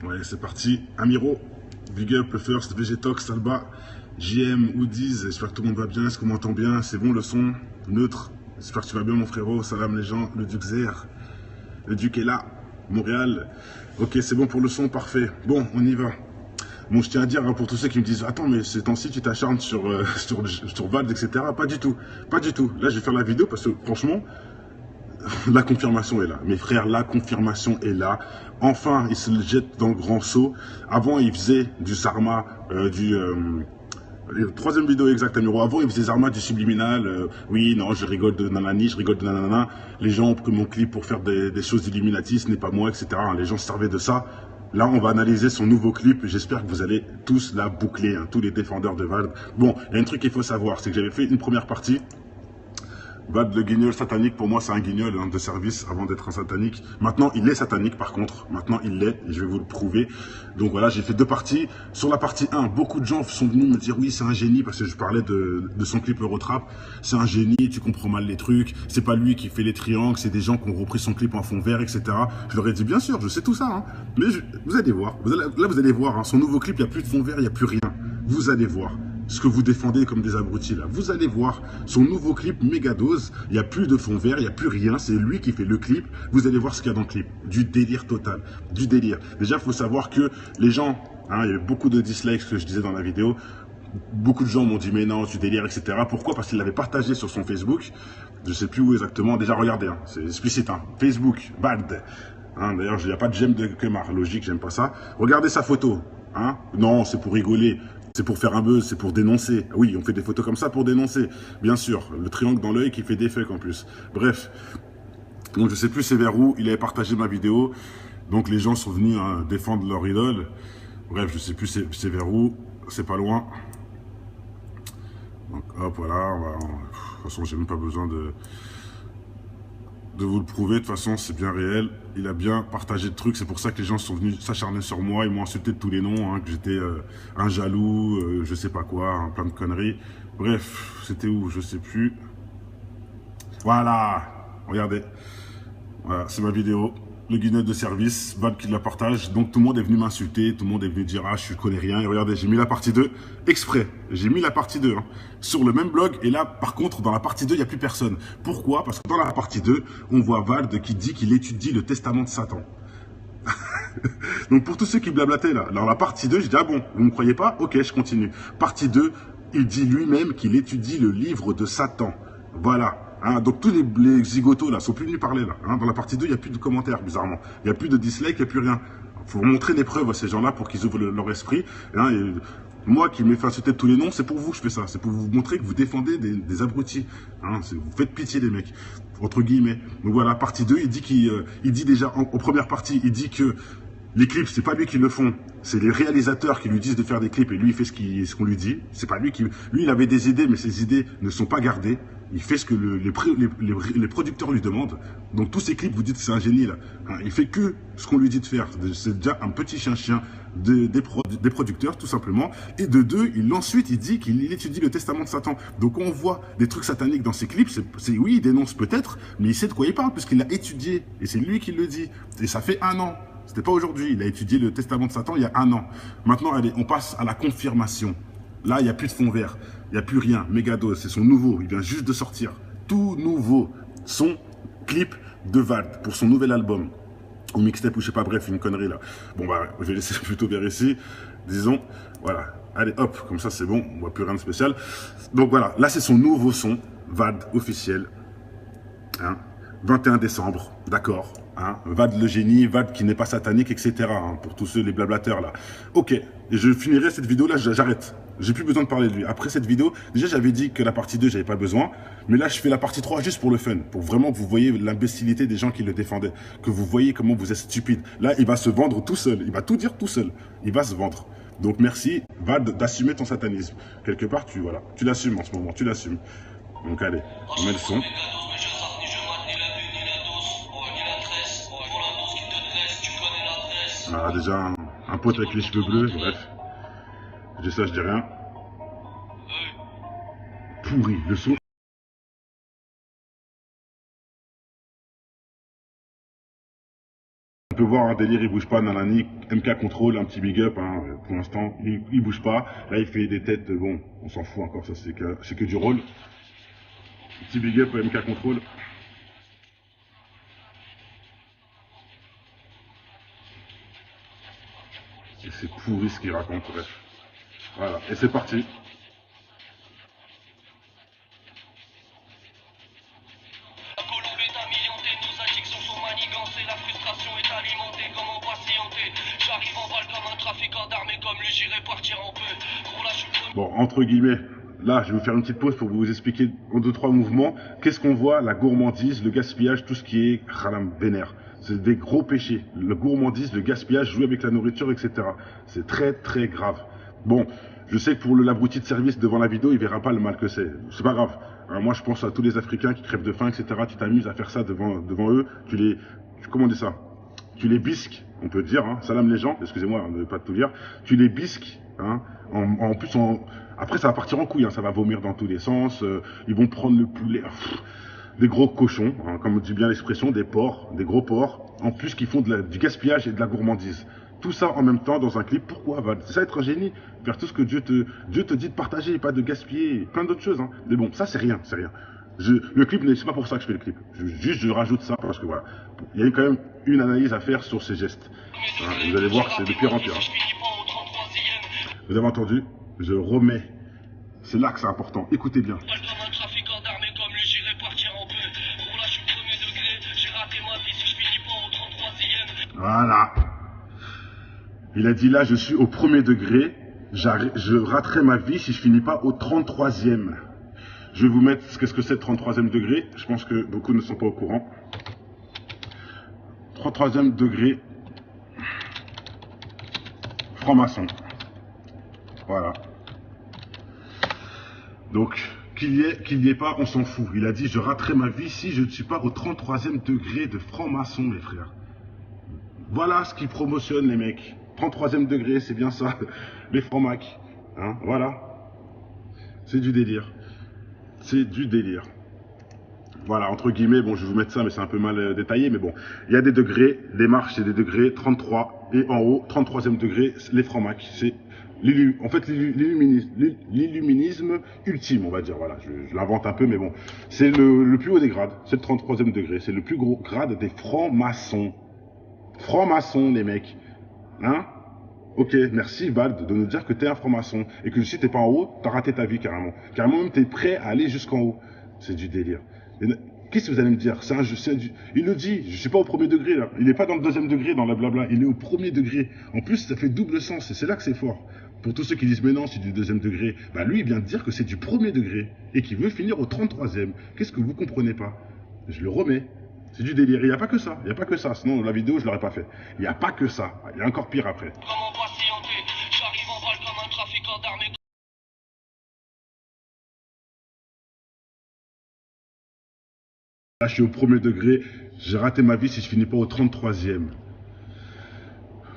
Ouais, c'est parti. Amiro, Big Up, le First, Vegetox, Salba, JM, Oodies, j'espère que tout le monde va bien, est-ce qu'on m'entend bien? C'est bon le son? Neutre? J'espère que tu vas bien mon frérot, salam les gens, le Duc Zer, le Duc est là, Montréal. Ok, c'est bon pour le son, parfait. Bon, on y va. Bon, je tiens à dire hein, pour tous ceux qui me disent attends, mais ces temps-ci tu t'acharnes sur, sur Vald, etc. Pas du tout, pas du tout. Là, je vais faire la vidéo parce que franchement, la confirmation est là. Mes frères, la confirmation est là. Enfin, ils se jettent dans le grand saut. Avant, ils faisaient du Zarma, troisième vidéo exacte, Amiro. Avant, ils faisaient Zarma du subliminal. Oui, non, je rigole de nanani, je rigole de nanana. Les gens ont pris mon clip pour faire des choses d'Illuminati, ce n'est pas moi, etc. Les gens se servaient de ça. Là, on va analyser son nouveau clip. J'espère que vous allez tous la boucler, hein, tous les défendeurs de Vald. Bon, il y a un truc qu'il faut savoir, c'est que j'avais fait une première partie. Vald, le guignol satanique, pour moi, c'est un guignol hein, de service avant d'être un satanique. Maintenant, il est satanique, par contre. Maintenant, il l'est, et je vais vous le prouver. Donc voilà, j'ai fait deux parties. Sur la partie 1, beaucoup de gens sont venus me dire, oui, c'est un génie, parce que je parlais de son clip Eurotrap. C'est un génie, tu comprends mal les trucs. C'est pas lui qui fait les triangles, c'est des gens qui ont repris son clip en fond vert, etc. Je leur ai dit, bien sûr, je sais tout ça. Hein. Mais vous allez voir. Là, vous allez voir, hein, son nouveau clip, il n'y a plus de fond vert, il n'y a plus rien. Vous allez voir ce que vous défendez comme des abrutis là. Vous allez voir son nouveau clip méga dose, il n'y a plus de fond vert, il n'y a plus rien, c'est lui qui fait le clip. Vous allez voir ce qu'il y a dans le clip. Du délire total, du délire. Déjà, il faut savoir que les gens, hein, il y a eu beaucoup de dislikes, ce que je disais dans la vidéo. Beaucoup de gens m'ont dit mais non, tu délires, etc. Pourquoi? Parce qu'il l'avait partagé sur son Facebook. Je ne sais plus où exactement. Déjà, regardez, hein, c'est explicite. Hein. Facebook, bad. Hein, d'ailleurs, il n'y a pas de j'aime de Kemar. Logique, j'aime pas ça. Regardez sa photo. Hein. Non, c'est pour rigoler. C'est pour faire un buzz, c'est pour dénoncer. Oui, on fait des photos comme ça pour dénoncer. Bien sûr, le triangle dans l'œil qui fait des fucks en plus. Bref, donc je sais plus c'est vers où il avait partagé ma vidéo. Donc les gens sont venus hein, défendre leur idole. Bref, je sais plus c'est vers où. C'est pas loin. Donc hop, voilà. De toute façon, j'ai même pas besoin de vous le prouver. De toute façon, c'est bien réel. Il a bien partagé le truc. C'est pour ça que les gens sont venus s'acharner sur moi. Ils m'ont insulté de tous les noms. Hein, que j'étais un jaloux, je sais pas quoi, hein, plein de conneries. Bref, c'était où? Je sais plus. Voilà. Regardez. Voilà, c'est ma vidéo. Le guignol de service, Vald qui la partage. Donc tout le monde est venu m'insulter, tout le monde est venu dire ah je connais rien. Et regardez, j'ai mis la partie 2 exprès. J'ai mis la partie 2 hein, sur le même blog. Et là, par contre, dans la partie 2, il n'y a plus personne. Pourquoi? Parce que dans la partie 2, on voit Vald qui dit qu'il étudie le testament de Satan. Donc pour tous ceux qui blablataient là, dans la partie 2, je dis ah bon, vous ne me croyez pas? Ok, je continue. Partie 2, il dit lui-même qu'il étudie le livre de Satan. Voilà. Hein, donc tous les zigotos là sont plus venus parler là. Hein. Dans la partie 2, il n'y a plus de commentaires, bizarrement. Il n'y a plus de dislikes, il n'y a plus rien. Il faut montrer des preuves à ces gens-là pour qu'ils ouvrent leur esprit. Hein, et moi qui m'ai fait insulter de tous les noms, c'est pour vous que je fais ça. C'est pour vous montrer que vous défendez des abrutis. Hein, vous faites pitié les mecs, entre guillemets. Donc voilà, partie 2, il dit déjà, en première partie, il dit que les clips, c'est pas lui qui le font, c'est les réalisateurs qui lui disent de faire des clips et lui il fait ce qu'on lui dit. C'est pas lui qui, lui il avait des idées mais ses idées ne sont pas gardées. Il fait ce que les producteurs lui demandent. Donc tous ces clips, vous dites que c'est un génie là. Hein, il fait que ce qu'on lui dit de faire. C'est déjà un petit chien des producteurs tout simplement. Et de deux, ensuite il dit qu'il étudie le testament de Satan. Donc on voit des trucs sataniques dans ses clips. Oui, il dénonce peut-être, mais il sait de quoi il parle puisqu'il l'a étudié et c'est lui qui le dit. Et ça fait 1 an. C'était pas aujourd'hui, il a étudié le testament de Satan il y a 1 an. Maintenant, allez, on passe à la confirmation. Là, il n'y a plus de fond vert, il n'y a plus rien. Megadose, c'est son nouveau, il vient juste de sortir. Tout nouveau, son clip de Vald pour son nouvel album. Ou mixtape, ou je sais pas, bref, une connerie là. Bon, bah, je vais laisser plutôt vers ici. Disons, voilà. Allez, hop, comme ça c'est bon, on voit plus rien de spécial. Donc voilà, là c'est son nouveau son, Vald officiel. Hein, 21 décembre, d'accord. Hein, Vald le génie, Vald qui n'est pas satanique, etc. Hein, pour tous ceux, les blablateurs là. Ok, et je finirai cette vidéo là, j'arrête. J'ai plus besoin de parler de lui. Après cette vidéo, déjà j'avais dit que la partie 2, j'avais pas besoin. Mais là, je fais la partie 3 juste pour le fun. Pour vraiment que vous voyez l'imbécilité des gens qui le défendaient. Que vous voyez comment vous êtes stupide. Là, il va se vendre tout seul. Il va tout dire tout seul. Il va se vendre. Donc merci, Vald, d'assumer ton satanisme. Quelque part, voilà, tu l'assumes en ce moment, tu l'assumes. Donc allez, on met le son. Ah, déjà, un pote avec les cheveux bleus, bref. Je dis ça, je dis rien. Pourri, le son. peut voir un délire, il bouge pas, nanani, MK contrôle, un petit big up, hein, pour l'instant, il bouge pas. Là, il fait des têtes, bon, on s'en fout encore, ça c'est que du rôle. Petit big up, MK contrôle. Et c'est pourri ce qu'il raconte, bref. Voilà, et c'est parti. Bon, entre guillemets, là, je vais vous faire une petite pause pour vous expliquer en 2-3 mouvements. Qu'est-ce qu'on voit? La gourmandise, le gaspillage, tout ce qui est haram, vénère. C'est des gros péchés. Le gourmandise, le gaspillage, jouer avec la nourriture, etc. C'est très, très grave. Bon, je sais que pour l'abruti de service devant la vidéo, il verra pas le mal que c'est. C'est pas grave. Alors moi, je pense à tous les Africains qui crèvent de faim, etc. Tu t'amuses à faire ça devant eux. Comment on dit ça? Tu les bisques, on peut dire, hein, salam les gens, excusez-moi de ne pas tout dire, tu les bisques, hein, après ça va partir en couille, hein, ça va vomir dans tous les sens, ils vont prendre le poulet, des gros cochons, hein, comme dit bien l'expression, des porcs, des gros porcs, en plus qui font du gaspillage et de la gourmandise. Tout ça en même temps dans un clip, pourquoi? C'est ça être un génie, faire tout ce que Dieu te dit de partager, pas de gaspiller, plein d'autres choses, hein. Mais bon, ça c'est rien, c'est rien. Le clip, c'est pas pour ça que je fais le clip. Je rajoute ça parce que voilà, il y a quand même une analyse à faire sur ces gestes. Hein, vous allez voir que c'est de pire en pire. Vous avez entendu? Je remets. C'est là que c'est important. Écoutez bien. Voilà. Il a dit là, je suis au 1er degré. Je raterai ma vie si je finis pas au 33e. Je vais vous mettre qu'est-ce que c'est le 33e degré. Je pense que beaucoup ne sont pas au courant. 33e degré, franc-maçon. Voilà. Donc, qu'il y ait pas, on s'en fout. Il a dit, je raterai ma vie si je ne suis pas au 33e degré de franc-maçon, mes frères. Voilà ce qu'ils promotionnent, les mecs. 33e degré, c'est bien ça. Les francs-macs. Hein, voilà. C'est du délire. C'est du délire. Voilà, entre guillemets, bon, je vais vous mettre ça, mais c'est un peu mal détaillé, mais bon. Il y a des degrés, les marches, c'est des degrés, 33, et en haut, 33e degré, les francs-macs. C'est en fait l'illuminisme ultime, on va dire, voilà. Je l'invente un peu, mais bon. C'est le plus haut des grades, c'est le 33e degré, c'est le plus gros grade des francs-maçons. Francs-maçons, les mecs. Hein? Ok, merci Vald de nous dire que t'es un franc-maçon et que si t'es pas en haut, t'as raté ta vie carrément. Carrément même t'es prêt à aller jusqu'en haut. C'est du délire. Qu'est-ce que vous allez me dire? Il le dit, je suis pas au 1er degré là. Il n'est pas dans le 2e degré, dans la blabla. Il est au 1er degré. En plus, ça fait double sens et c'est là que c'est fort. Pour tous ceux qui disent mais non, c'est du 2e degré. Bah lui, il vient de dire que c'est du 1er degré et qu'il veut finir au 33e. Qu'est-ce que vous comprenez pas? Je le remets. C'est du délire. Il n'y a pas que ça. Il n'y a pas que ça. Sinon, la vidéo, je l'aurais pas fait. Il n'y a pas que ça. Il y a encore pire après. Là, je suis au 1er degré. J'ai raté ma vie si je finis pas au 33e.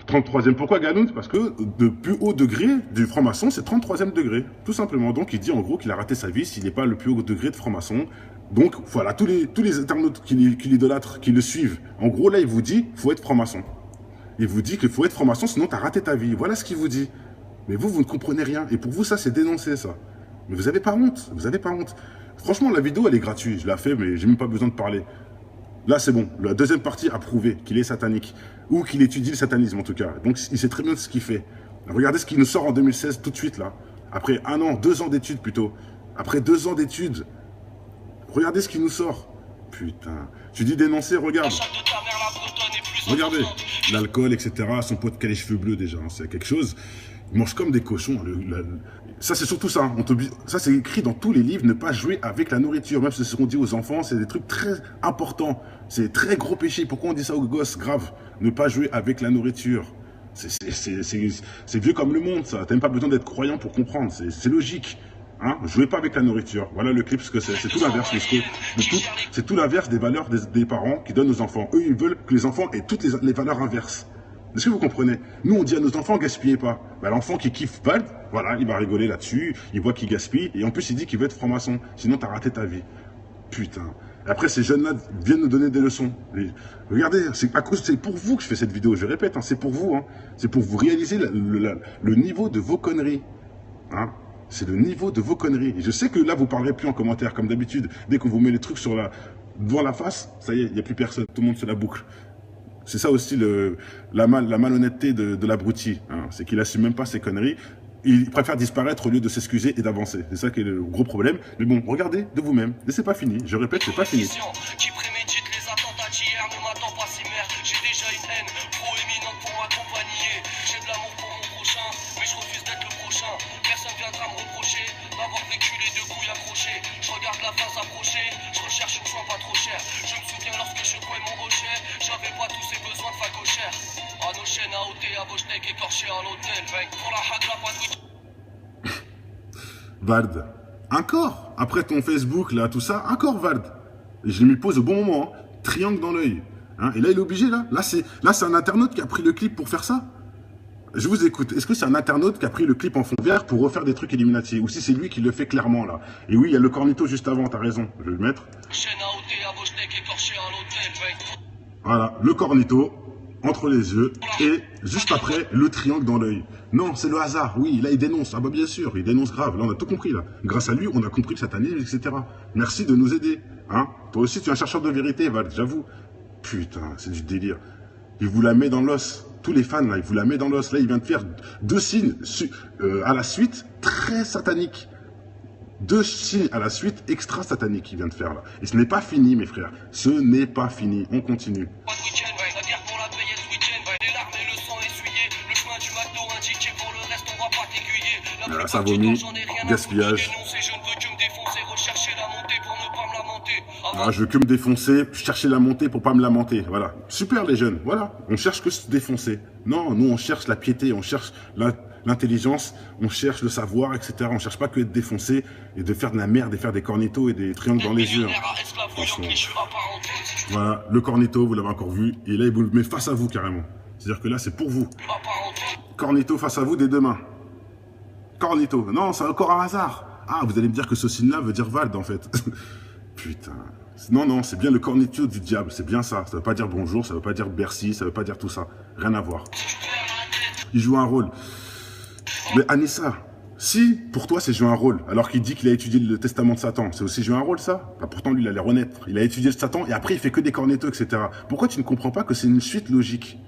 33e. Pourquoi Ganoun? Parce que le plus haut degré du franc-maçon, c'est 33e degré. Tout simplement. Donc, il dit en gros qu'il a raté sa vie s'il n'est pas le plus haut degré de franc-maçon. Donc, voilà, tous les internautes qui l'idolâtrent, qui le suivent, en gros, là, il vous dit, faut être franc-maçon. Il vous dit qu'il faut être franc-maçon, sinon tu as raté ta vie. Voilà ce qu'il vous dit. Mais vous ne comprenez rien. Et pour vous, ça, c'est dénoncé, ça. Mais vous n'avez pas honte. Vous n'avez pas honte. Franchement, la vidéo, elle est gratuite. Je la fais, mais j'ai même pas besoin de parler. Là, c'est bon. La deuxième partie a prouvé qu'il est satanique. Ou qu'il étudie le satanisme, en tout cas. Donc, il sait très bien ce qu'il fait. Regardez ce qu'il nous sort en 2016, tout de suite, là. Après 1 an, 2 ans d'études, plutôt. Après 2 ans d'études. Regardez ce qu'il nous sort. Putain. Tu dis dénoncer, regarde. Regardez. L'alcool, etc. Son pote qui a les cheveux bleus, déjà. Hein, c'est quelque chose. Ils mangent comme des cochons. Ça, c'est surtout ça. Ça, c'est écrit dans tous les livres. Ne pas jouer avec la nourriture. Même si ce qu'on dit aux enfants, c'est des trucs très importants. C'est très gros péché. Pourquoi on dit ça aux gosses? Grave. Ne pas jouer avec la nourriture. C'est vieux comme le monde, ça. T'as même pas besoin d'être croyant pour comprendre. C'est logique. Hein, jouez pas avec la nourriture. Voilà le clip, ce que c'est. C'est tout l'inverse. C'est tout l'inverse des valeurs des parents qui donnent aux enfants. Eux, ils veulent que les enfants aient toutes les valeurs inverses. Est-ce que vous comprenez? Nous, on dit à nos enfants, gaspillez pas. Bah, l'enfant qui kiffe Vald, voilà, il va rigoler là-dessus. Il voit qu'il gaspille. Et en plus, il dit qu'il veut être franc-maçon. Sinon, t'as raté ta vie. Putain. Après, ces jeunes-là viennent nous donner des leçons. Et regardez, c'est pour vous que je fais cette vidéo, je répète, hein, c'est pour vous. Hein. C'est pour vous réaliser le niveau de vos conneries. Hein. C'est le niveau de vos conneries. Et je sais que là, vous ne parlerez plus en commentaire, comme d'habitude. Dès qu'on vous met les trucs devant la face, ça y est, il n'y a plus personne. Tout le monde se la boucle. C'est ça aussi la malhonnêteté de l'abruti. Hein. C'est qu'il assume même pas ses conneries. Il préfère disparaître au lieu de s'excuser et d'avancer. C'est ça qui est le gros problème. Mais bon, regardez de vous-même. Et c'est pas fini. Je répète, c'est pas fini. Qui prémédite les attentats d'hier ne m'attend pas si merde. J'ai déjà une haine proéminente pour m'accompagner. J'ai de l'amour pour mon prochain, mais je refuse d'être le prochain. Personne viendra me reprocher d'avoir vécu les deux couilles accrochées. Je regarde la fin s'approcher, je recherche une soin pas trop cher. Je me souviens lorsque je couais mon rocher, j'avais pas tous ces besoins de facochère. À nos chaînes à ôter, à vos steaks écorchés à l'hôtel. Pour la hagra, pas de Vald, encore, après ton Facebook, là, tout ça, encore Vald. Et je m'y pose au bon moment, hein. Triangle dans l'œil. Hein. Et là, il est obligé, là. Là, c'est un internaute qui a pris le clip pour faire ça. Je vous écoute. Est-ce que c'est un internaute qui a pris le clip en fond vert pour refaire des trucs Illuminati? Ou si c'est lui qui le fait clairement, là? Et oui, il y a le cornito juste avant, t'as raison. Je vais le mettre. Voilà, le cornito, entre les yeux, et juste après, le triangle dans l'œil. Non, c'est le hasard, oui, là il dénonce, ah bah bien sûr, il dénonce grave, là on a tout compris là. Grâce à lui, on a compris le satanisme, etc. Merci de nous aider, hein. Toi aussi tu es un chercheur de vérité, Val, j'avoue. Putain, c'est du délire. Il vous la met dans l'os, tous les fans là, il vous la met dans l'os. Là il vient de faire deux signes à la suite, très sataniques. Deux signes à la suite extra sataniques qu'il vient de faire là. Et ce n'est pas fini mes frères, ce n'est pas fini, on continue. Là, ça vomit, gaspillage. Ah, je veux que me défoncer, chercher la montée pour pas me lamenter. Voilà. Super les jeunes, voilà. On cherche que se défoncer. Non, nous on cherche la piété, on cherche l'intelligence, on cherche le savoir, etc. On cherche pas que être défoncé et de faire de la merde et faire des cornitos et des triangles dans les yeux. Hein. Franchement. Voilà, le cornito, vous l'avez encore vu. Et là, il vous le met face à vous carrément. C'est-à-dire que là, c'est pour vous. Cornito face à vous des deux mains. Cornito. Non, c'est encore un hasard. Ah, vous allez me dire que ce signe-là veut dire Vald, en fait. Putain. Non, non, c'est bien le cornito du diable. C'est bien ça. Ça veut pas dire bonjour, ça veut pas dire Bercy, ça veut pas dire tout ça. Rien à voir. Il joue un rôle. Mais Anissa, si pour toi c'est jouer un rôle, alors qu'il dit qu'il a étudié le testament de Satan, c'est aussi jouer un rôle ça? Bah, pourtant lui il a l'air honnête. Il a étudié le Satan et après il fait que des cornetos, etc. Pourquoi tu ne comprends pas que c'est une suite logique?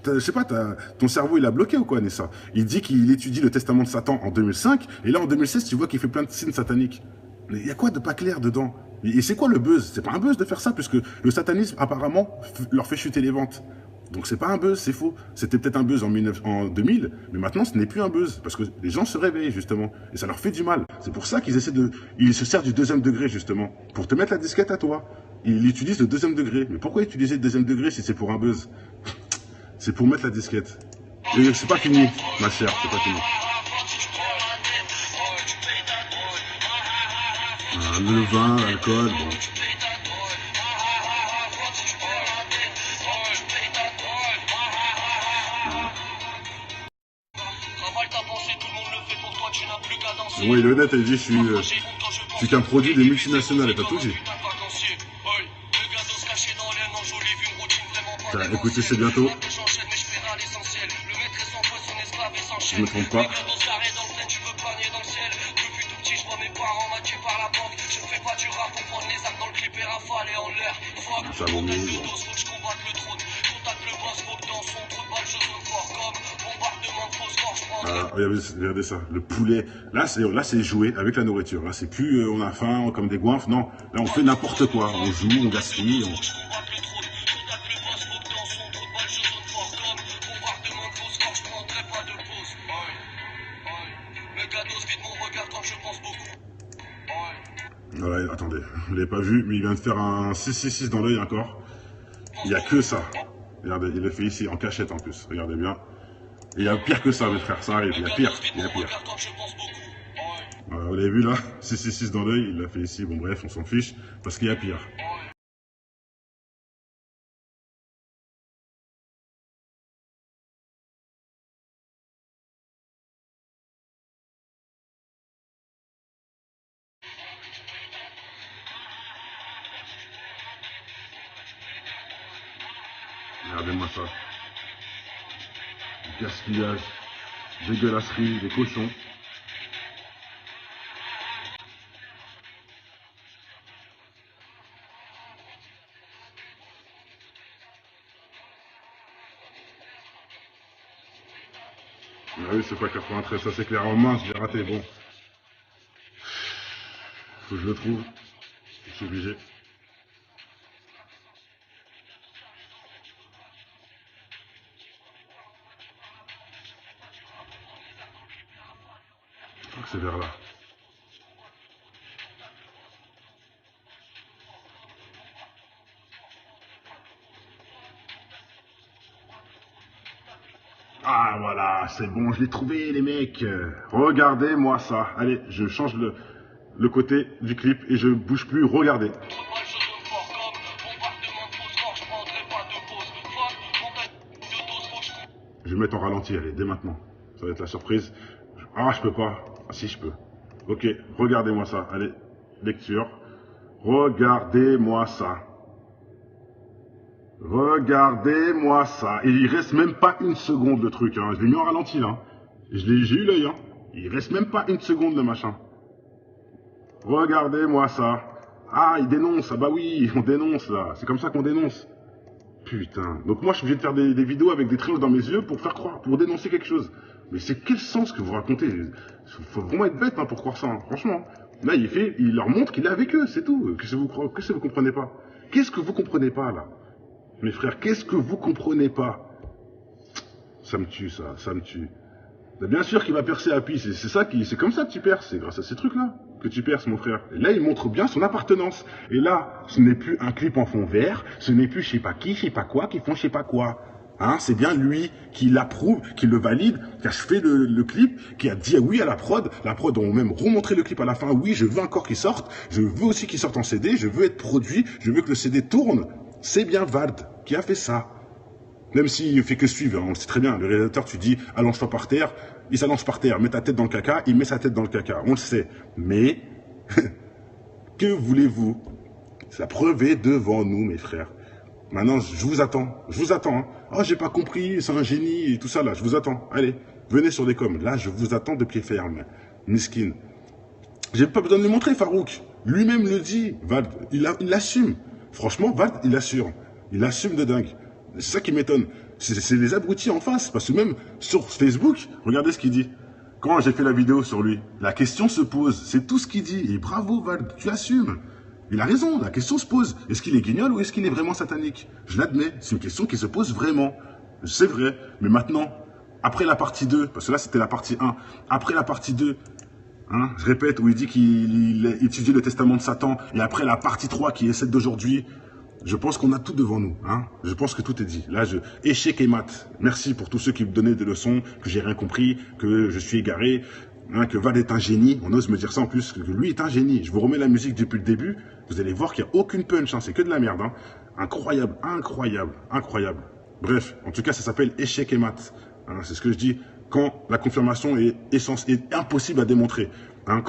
Je sais pas, ton cerveau il a bloqué ou quoi, Anissa? Il dit qu'il étudie le testament de Satan en 2005 et là en 2016 tu vois qu'il fait plein de signes sataniques. Mais il y a quoi de pas clair dedans? Et c'est quoi le buzz? C'est pas un buzz de faire ça puisque le satanisme apparemment leur fait chuter les ventes. Donc c'est pas un buzz, c'est faux. C'était peut-être un buzz en 2000, mais maintenant ce n'est plus un buzz, parce que les gens se réveillent justement, et ça leur fait du mal. C'est pour ça qu'ils ils se servent du deuxième degré justement, pour te mettre la disquette à toi. Ils utilisent le deuxième degré. Mais pourquoi utiliser le deuxième degré si c'est pour un buzz? C'est pour mettre la disquette. Et c'est pas fini, ma chère, c'est pas fini. Le vin, l'alcool, bon. Oui, le honnête, il dit, je suis qu'un produit des multinationales, et t'as tout dit. Écoutez, c'est bientôt. Je me trompe pas. Ça vaut mieux. Regardez ça, le poulet. Là, c'est jouer avec la nourriture. Là, c'est plus on a faim comme des goinfres. Non, là, on fait n'importe quoi. On joue, on gaspille. Ouais, attendez, vous l'avez pas vu, mais il vient de faire un 666 dans l'œil encore. Il n'y a que ça. Regardez, il le fait ici en cachette en plus. Regardez bien. Et il y a pire que ça, mes frères, ça arrive. Il y a pire, il y a pire. Voilà, vous l'avez vu là, 666 dans l'œil, il l'a fait ici. Bon bref, on s'en fiche, parce qu'il y a pire. Regardez-moi ça. Gaspillage, dégueulasserie, des cochons. Ah oui, c'est pas 93, ça c'est clair. En mince, j'ai raté. Bon, faut que je le trouve. Je suis obligé. Je crois que c'est vers là. Ah voilà, c'est bon, je l'ai trouvé les mecs. Regardez-moi ça. Allez, je change le côté du clip et je bouge plus. Regardez. Je vais mettre en ralenti, allez, dès maintenant. Ça va être la surprise. Ah, je peux pas. Ah si, je peux. Ok, regardez-moi ça. Allez, lecture. Regardez-moi ça. Regardez-moi ça. Et il reste même pas une seconde le truc. Hein. Je l'ai mis en ralenti là. J'ai eu l'œil. Hein. Il reste même pas une seconde le machin. Regardez-moi ça. Ah, il dénonce. Ah bah oui, on dénonce là. C'est comme ça qu'on dénonce. Putain. Donc moi je suis obligé de faire des vidéos avec des triangles dans mes yeux pour faire croire, pour dénoncer quelque chose. Mais c'est quel sens que vous racontez? Faut vraiment être bête hein, pour croire ça, hein. Franchement. Là il leur montre qu'il est avec eux, c'est tout. Qu'est-ce que vous comprenez pas? Qu'est-ce que vous comprenez pas là? Mes frères, qu'est-ce que vous comprenez pas? Ça me tue ça me tue. Mais bien sûr qu'il va percer Happy, c'est comme ça que tu perces, c'est grâce à ces trucs-là que tu perces, mon frère. Et là, il montre bien son appartenance. Et là, ce n'est plus un clip en fond vert, ce n'est plus je sais pas qui, je sais pas quoi, qui font je sais pas quoi. Hein, c'est bien lui qui l'approuve, qui le valide, qui a fait le clip, qui a dit oui à la prod. La prod ont même remontré le clip à la fin. Oui, je veux encore qu'il sorte, je veux aussi qu'il sorte en CD, je veux être produit, je veux que le CD tourne. C'est bien Vald qui a fait ça. Même s'il ne fait que suivre, on le sait très bien. Le réalisateur, tu dis, allonge-toi par terre, il s'allonge par terre, mets ta tête dans le caca, il met sa tête dans le caca. On le sait. Mais, que voulez-vous? La preuve est devant nous, mes frères. Maintenant, je vous attends. Hein. Oh, j'ai pas compris, c'est un génie et tout ça là. Je vous attends. Allez, venez sur les coms. Là, je vous attends de pied ferme. Miskin. J'ai pas besoin de le montrer, Farouk. Lui-même le dit. Vald, il l'assume. Franchement, Vald, il assure. Il assume de dingue. C'est ça qui m'étonne. C'est les abrutis en face. Parce que même sur Facebook, regardez ce qu'il dit. Quand j'ai fait la vidéo sur lui, la question se pose. C'est tout ce qu'il dit. Et bravo, Vald, tu assumes. Il a raison, la question se pose. Est-ce qu'il est guignol ou est-ce qu'il est vraiment satanique? Je l'admets, c'est une question qui se pose vraiment. C'est vrai. Mais maintenant, après la partie 2, parce que là c'était la partie 1, après la partie 2, hein, je répète, où il dit qu'il étudie le testament de Satan, et après la partie 3 qui est celle d'aujourd'hui, je pense qu'on a tout devant nous. Hein. Je pense que tout est dit. Là, échec et mat. Merci pour tous ceux qui me donnaient des leçons, que j'ai rien compris, que je suis égaré, hein, que Vald est un génie. On ose me dire ça en plus, que lui est un génie. Je vous remets la musique depuis le début. Vous allez voir qu'il n'y a aucune punch. Hein. C'est que de la merde. Hein. Incroyable, incroyable, incroyable. Bref, en tout cas, ça s'appelle échec et mat. Hein, c'est ce que je dis quand la confirmation est impossible à démontrer. Hein,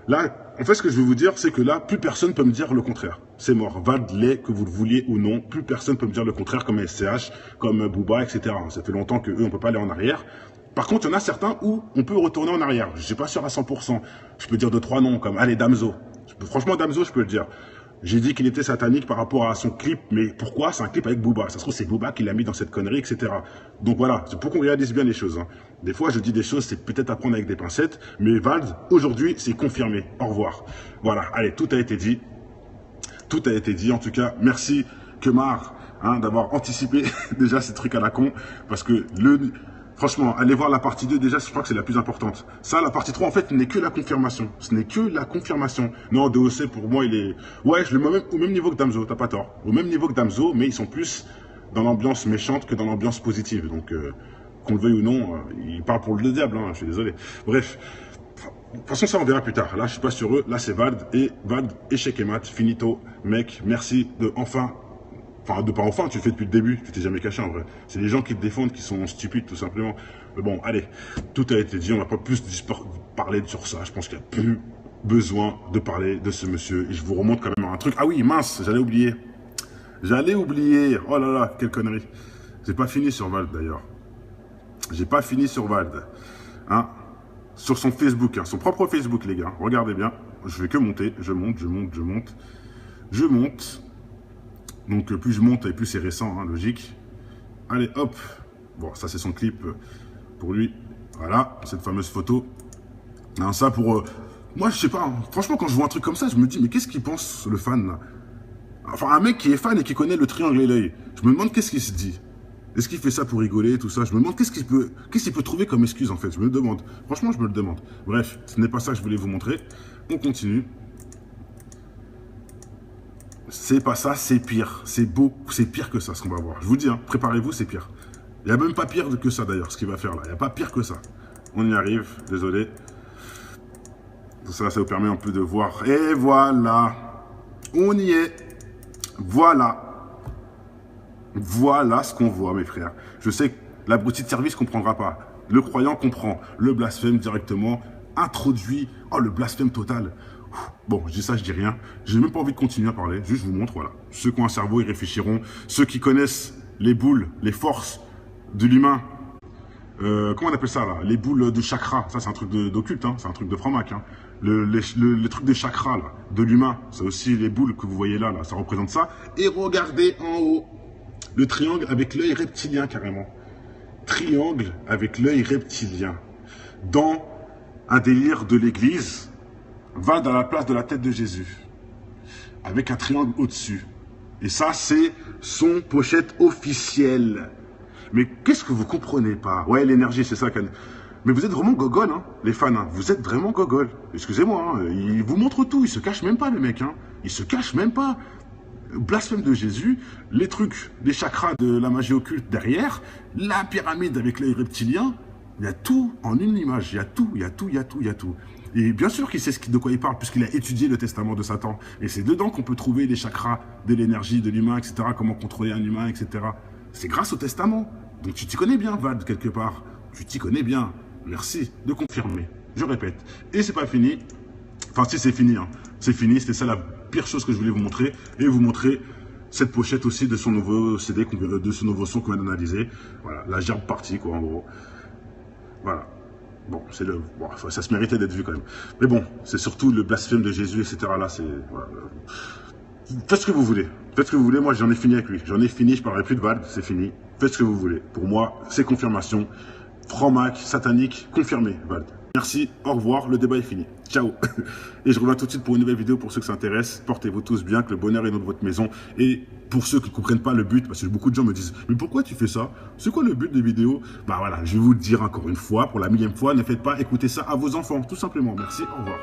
là, en fait, ce que je veux vous dire, c'est que là, plus personne peut me dire le contraire. C'est mort. Vald l'est, que vous le vouliez ou non. Plus personne peut me dire le contraire, comme SCH, comme Booba, etc. Ça fait longtemps qu'eux, on peut pas aller en arrière. Par contre, il y en a certains où on peut retourner en arrière. Je suis pas sûr à 100%. Je peux dire 2-3 noms, comme, allez, Damso. Franchement, Damso, je peux le dire. J'ai dit qu'il était satanique par rapport à son clip, mais pourquoi? C'est un clip avec Booba. Ça se trouve, c'est Booba qui l'a mis dans cette connerie, etc. Donc voilà, c'est pour qu'on réalise bien les choses. Hein. Des fois, je dis des choses, c'est peut-être à prendre avec des pincettes, mais Vald, aujourd'hui, c'est confirmé. Au revoir. Voilà, allez, tout a été dit. Tout a été dit, en tout cas, merci Kemar hein, d'avoir anticipé déjà ces trucs à la con, parce que franchement, allez voir la partie 2, déjà, je crois que c'est la plus importante. Ça, la partie 3, en fait, n'est que la confirmation. Ce n'est que la confirmation. Non, DOC, pour moi, il est... Ouais, je le mets au même niveau que Damso, t'as pas tort. Au même niveau que Damso, mais ils sont plus dans l'ambiance méchante que dans l'ambiance positive. Donc, qu'on le veuille ou non, il parle pour le diable, hein, je suis désolé. Bref, de toute façon, ça, on verra plus tard. Là, je suis pas sur eux. Là, c'est Vald. Et Vald, échec et mat, finito. Mec, merci de enfin... Enfin, de pas enfin, tu le fais depuis le début, tu t'es jamais caché en vrai. C'est les gens qui te défendent qui sont stupides tout simplement. Mais bon, allez, tout a été dit, on n'a pas plus parler sur ça. Je pense qu'il n'y a plus besoin de parler de ce monsieur. Et je vous remonte quand même un truc. Ah oui, mince, j'allais oublier. Oh là là, quelle connerie. J'ai pas fini sur Vald d'ailleurs. J'ai pas fini sur Vald. Hein, sur son Facebook, hein, son propre Facebook, les gars. Regardez bien. Je fais que monter. Je monte, je monte, je monte. Je monte. Donc plus je monte et plus c'est récent, hein, logique. Allez, hop. Bon, ça c'est son clip pour lui. Voilà, cette fameuse photo. Hein, ça pour... moi, je sais pas. Hein, franchement, quand je vois un truc comme ça, je me dis, mais qu'est-ce qu'il pense, le fan là? Enfin, un mec qui est fan et qui connaît le triangle et l'œil. Je me demande qu'est-ce qu'il se dit. Est-ce qu'il fait ça pour rigoler, tout ça? Je me demande qu'est-ce qu'il peut trouver comme excuse, en fait. Je me le demande. Franchement, je me le demande. Bref, ce n'est pas ça que je voulais vous montrer. On continue. C'est pas ça, c'est pire. C'est beau, c'est pire que ça, ce qu'on va voir. Je vous dis, hein, préparez-vous, c'est pire. Il n'y a même pas pire que ça, d'ailleurs, ce qu'il va faire là. Il n'y a pas pire que ça. On y arrive, désolé. Tout ça, ça vous permet un peu de voir. Et voilà. On y est. Voilà. Voilà ce qu'on voit, mes frères. Je sais que l'abruti de service ne comprendra pas. Le croyant comprend. Le blasphème directement introduit. Oh, le blasphème total. Bon, je dis ça, je dis rien. J'ai même pas envie de continuer à parler. Juste, je vous montre, voilà. Ceux qui ont un cerveau, ils réfléchiront. Ceux qui connaissent les boules, les forces de l'humain. Comment on appelle ça, là? Les boules de chakra. Ça, c'est un truc d'occulte, hein. C'est un truc de franc-mac, hein. Les trucs des chakras, là, de l'humain. C'est aussi les boules que vous voyez là, ça représente ça. Et regardez en haut. Le triangle avec l'œil reptilien, carrément. Triangle avec l'œil reptilien. Dans un délire de l'église, va dans la place de la tête de Jésus. Avec un triangle au-dessus. Et ça, c'est son pochette officielle. Mais qu'est-ce que vous comprenez pas? Ouais, l'énergie, c'est ça. Mais vous êtes vraiment gogol, hein, les fans. Hein. Vous êtes vraiment gogol. Excusez-moi, hein, il vous montre tout. Il se cache même pas, le mec. Hein. Il se cache même pas. Blasphème de Jésus, les trucs, les chakras de la magie occulte derrière, la pyramide avec l'œil reptilien, il y a tout en une image, il y a tout, il y a tout, il y a tout, il y a tout. Et bien sûr qu'il sait de quoi il parle, puisqu'il a étudié le testament de Satan. Et c'est dedans qu'on peut trouver les chakras de l'énergie de l'humain, etc., comment contrôler un humain, etc. C'est grâce au testament. Donc tu t'y connais bien, Vald, quelque part. Tu t'y connais bien. Merci de confirmer. Je répète. Et c'est pas fini. Enfin, si, c'est fini. Hein. C'est fini, c'était ça la pire chose que je voulais vous montrer. Et vous montrer cette pochette aussi de son nouveau CD, de ce nouveau son qu'on vient d'analyser. Voilà, la gerbe partie, quoi, en gros. Voilà. Bon, c'est le... Bon, ça se méritait d'être vu, quand même. Mais bon, c'est surtout le blasphème de Jésus, etc. Là, c'est... Voilà. Faites ce que vous voulez. Faites ce que vous voulez. Moi, j'en ai fini avec lui. J'en ai fini, je parlerai plus de Vald, c'est fini. Faites ce que vous voulez. Pour moi, c'est confirmation. Franc-mac, satanique, confirmé, Vald. Merci, au revoir, le débat est fini. Ciao. Et je reviens tout de suite pour une nouvelle vidéo pour ceux que ça intéresse. Portez-vous tous bien, que le bonheur est dans votre maison. Et pour ceux qui ne comprennent pas le but, parce que beaucoup de gens me disent « Mais pourquoi tu fais ça? C'est quoi le but des vidéos ?» Bah voilà, je vais vous le dire encore une fois, pour la millième fois, ne faites pas écouter ça à vos enfants, tout simplement. Merci, au revoir.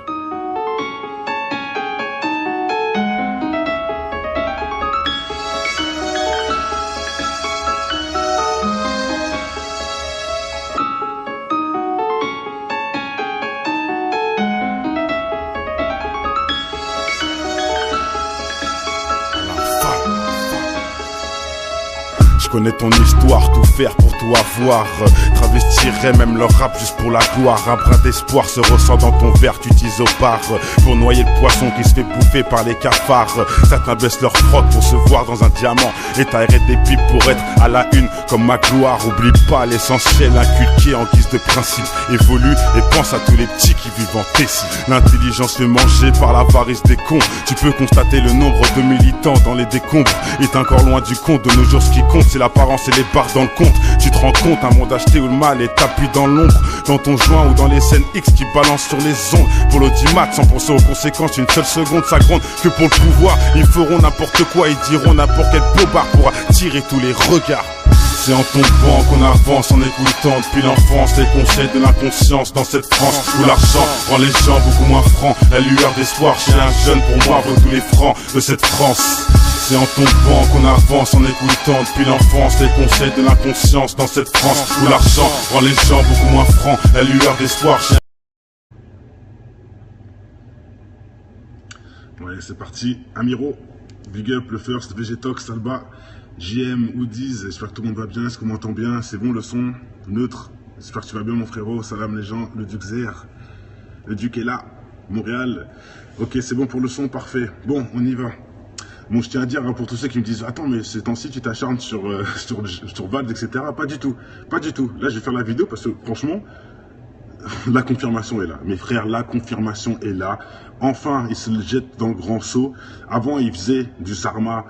Je connais ton histoire, tout faire pour tout avoir. Travestirais même leur rap juste pour la gloire. Un brin d'espoir se ressent dans ton verre, tu t'isopares pour noyer le poisson qui se fait bouffer par les cafards. Certains baissent leur froc pour se voir dans un diamant et t'arrêtes des pipes pour être à la une comme ma gloire. Oublie pas l'essentiel inculqué en guise de principe. Évolue et pense à tous les petits qui vivent en Tessie. L'intelligence fait manger par l'avarice des cons. Tu peux constater le nombre de militants dans les décombres est encore loin du compte. De nos jours ce qui compte c'est l'apparence et les barres dans le compte. Tu te rends compte, un monde acheté où le mal est tapis dans l'ombre, dans ton joint ou dans les scènes X qui balancent sur les ondes. Pour l'audimat, sans penser aux conséquences, une seule seconde ça gronde que pour le pouvoir. Ils feront n'importe quoi, ils diront n'importe quel bobard pour attirer tous les regards. C'est en tombant qu'on avance en écoutant depuis l'enfance les conseils de l'inconscience dans cette France où l'argent rend les gens beaucoup moins francs. La lueur d'espoir chez un jeune pour moi vaut tous les francs de cette France. C'est en tombant qu'on avance en écoutant depuis l'enfance les conseils de l'inconscience dans cette France où l'argent rend les gens beaucoup moins francs. La lueur d'espoir chez un... Ouais, c'est parti. Amiro, Big Up, le First, Vegetox, Salba, JM, Hoodies, j'espère que tout le monde va bien, est-ce qu'on m'entend bien? C'est bon le son? Neutre? J'espère que tu vas bien mon frérot, salam les gens, le Duc Zer, le Duc est là, Montréal. Ok, c'est bon pour le son, parfait. Bon, on y va. Bon, je tiens à dire, hein, pour tous ceux qui me disent, attends, mais ces temps-ci, tu t'acharnes sur, sur Vald, etc. Pas du tout. Pas du tout. Là, je vais faire la vidéo parce que, franchement, la confirmation est là. Mes frères, la confirmation est là. Enfin, ils se jettent dans le grand saut. Avant, ils faisaient du Zarma,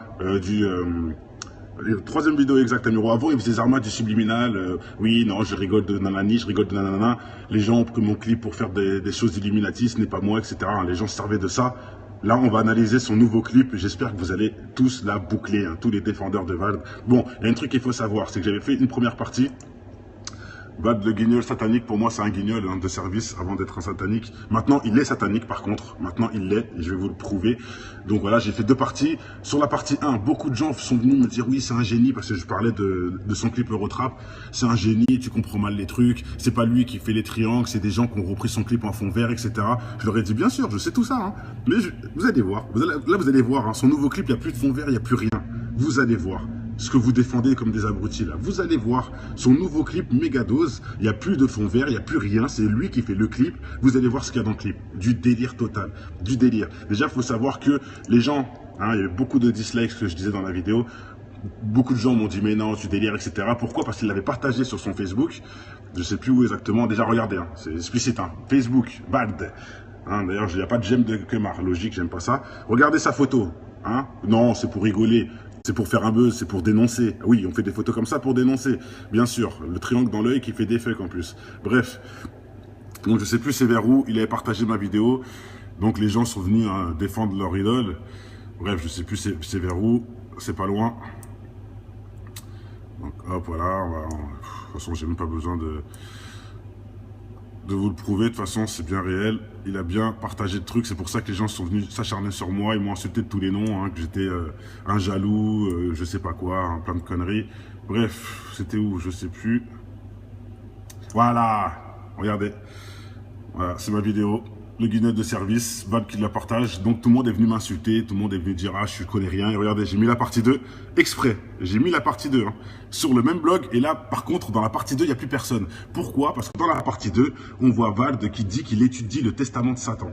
troisième vidéo exacte, Amiro. Avant, ils faisaient Zarma du subliminal. Oui, non, je rigole de nanani, je rigole de nanana. Les gens ont pris mon clip pour faire des choses Illuminati, ce n'est pas moi, etc. Les gens se servaient de ça. Là, on va analyser son nouveau clip. J'espère que vous allez tous la boucler, hein, tous les défendeurs de Vald. Bon, il y a un truc qu'il faut savoir, c'est que j'avais fait une première partie. Vald, le guignol satanique, pour moi, c'est un guignol, hein, de service avant d'être un satanique. Maintenant, il est satanique, par contre. Maintenant, il l'est, et je vais vous le prouver. Donc voilà, j'ai fait deux parties. Sur la partie 1, beaucoup de gens sont venus me dire, oui, c'est un génie, parce que je parlais de son clip Eurotrap. C'est un génie, tu comprends mal les trucs. C'est pas lui qui fait les triangles, c'est des gens qui ont repris son clip en fond vert, etc. Je leur ai dit, bien sûr, je sais tout ça, hein. Mais vous allez voir. Là, vous allez voir, hein, son nouveau clip, il n'y a plus de fond vert, il n'y a plus rien. Vous allez voir ce que vous défendez comme des abrutis là. Vous allez voir son nouveau clip Mégadose, il n'y a plus de fond vert, il n'y a plus rien, c'est lui qui fait le clip. Vous allez voir ce qu'il y a dans le clip. Du délire total, du délire. Déjà, il faut savoir que les gens, hein, il y avait beaucoup de dislikes, ce que je disais dans la vidéo. Beaucoup de gens m'ont dit mais non, tu délires, etc. Pourquoi? Parce qu'il l'avait partagé sur son Facebook. Je sais plus où exactement. Déjà, regardez, hein, c'est explicite. Hein. Facebook, Vald. Hein, d'ailleurs, il n'y a pas de j'aime de Kemar. Logique, j'aime pas ça. Regardez sa photo. Hein. Non, c'est pour rigoler. C'est pour faire un buzz, c'est pour dénoncer. Oui, on fait des photos comme ça pour dénoncer. Bien sûr, le triangle dans l'œil qui fait des fake en plus. Bref, donc je sais plus c'est vers où, il avait partagé ma vidéo. Donc les gens sont venus, hein, défendre leur idole. Bref, je sais plus c'est vers où, c'est pas loin. Donc hop, voilà. De toute façon, j'ai même pas besoin de vous le prouver, de toute façon c'est bien réel, il a bien partagé le truc, c'est pour ça que les gens sont venus s'acharner sur moi, ils m'ont insulté de tous les noms, hein, que j'étais un jaloux, je sais pas quoi, hein, plein de conneries. Bref, c'était où, je sais plus. Voilà, regardez, voilà, c'est ma vidéo, le guignol de service, Vald qui la partage, donc tout le monde est venu m'insulter, tout le monde est venu dire ah je connais rien, et regardez, j'ai mis la partie 2, exprès, j'ai mis la partie 2, hein, sur le même blog, et là par contre dans la partie 2 il n'y a plus personne. Pourquoi? Parce que dans la partie 2, on voit Vald qui dit qu'il étudie le testament de Satan.